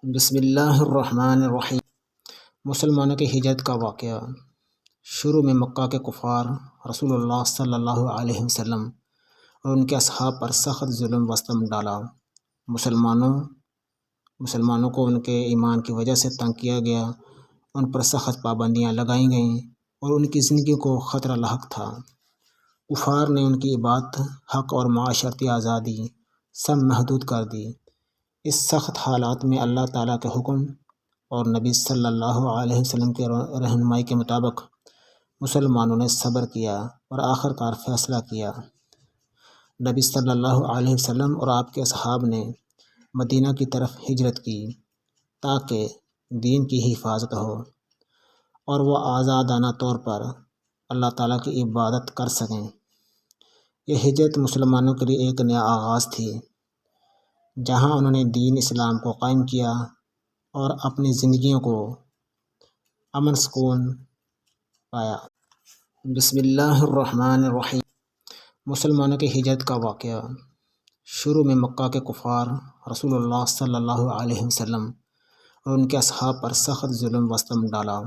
بسم اللہ الرحمن الرحیم۔ مسلمانوں کی ہجرت کا واقعہ۔ شروع میں مکہ کے کفار رسول اللہ صلی اللہ علیہ وسلم اور ان کے اصحاب پر سخت ظلم و ستم ڈالا۔ مسلمانوں کو ان کے ایمان کی وجہ سے تنگ کیا گیا، ان پر سخت پابندیاں لگائی گئیں اور ان کی زندگی کو خطرہ لاحق تھا۔ کفار نے ان کی عبادت، حق اور معاشرتی آزادی سب محدود کر دی۔ اس سخت حالات میں اللہ تعالیٰ کے حکم اور نبی صلی اللہ علیہ وسلم کے رہنمائی کے مطابق مسلمانوں نے صبر کیا اور آخر کار فیصلہ کیا۔ نبی صلی اللہ علیہ وسلم اور آپ کے اصحاب نے مدینہ کی طرف ہجرت کی تاکہ دین کی حفاظت ہو اور وہ آزادانہ طور پر اللہ تعالیٰ کی عبادت کر سکیں۔ یہ ہجرت مسلمانوں کے لیے ایک نیا آغاز تھی، جہاں انہوں نے دین اسلام کو قائم کیا اور اپنی زندگیوں کو امن سکون پایا۔ بسم اللہ الرحمن الرحیم۔ مسلمانوں کی ہجرت کا واقعہ۔ شروع میں مکہ کے کفار رسول اللہ صلی اللہ علیہ وسلم اور ان کے اصحاب پر سخت ظلم و ستم ڈالا۔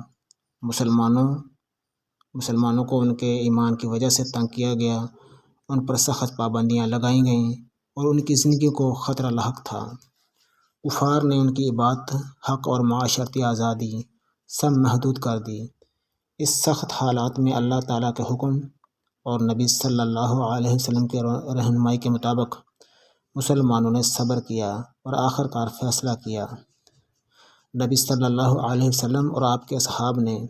مسلمانوں کو ان کے ایمان کی وجہ سے تنگ کیا گیا، ان پر سخت پابندیاں لگائی گئیں اور ان کی زندگی کو خطرہ لاحق تھا۔ کفار نے ان کی عبادت، حق اور معاشرتی آزادی سب محدود کر دی۔ اس سخت حالات میں اللہ تعالیٰ کے حکم اور نبی صلی اللہ علیہ وسلم کے رہنمائی کے مطابق مسلمانوں نے صبر کیا اور آخر کار فیصلہ کیا۔ نبی صلی اللہ علیہ وسلم اور آپ کے اصحاب نے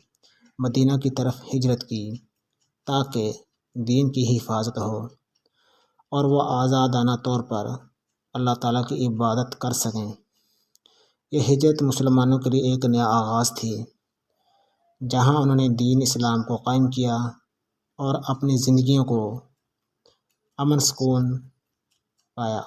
مدینہ کی طرف ہجرت کی تاکہ دین کی حفاظت ہو اور وہ آزادانہ طور پر اللہ تعالیٰ کی عبادت کر سکیں۔ یہ ہجرت مسلمانوں کے لیے ایک نیا آغاز تھی، جہاں انہوں نے دین اسلام کو قائم کیا اور اپنی زندگیوں کو امن سکون پایا۔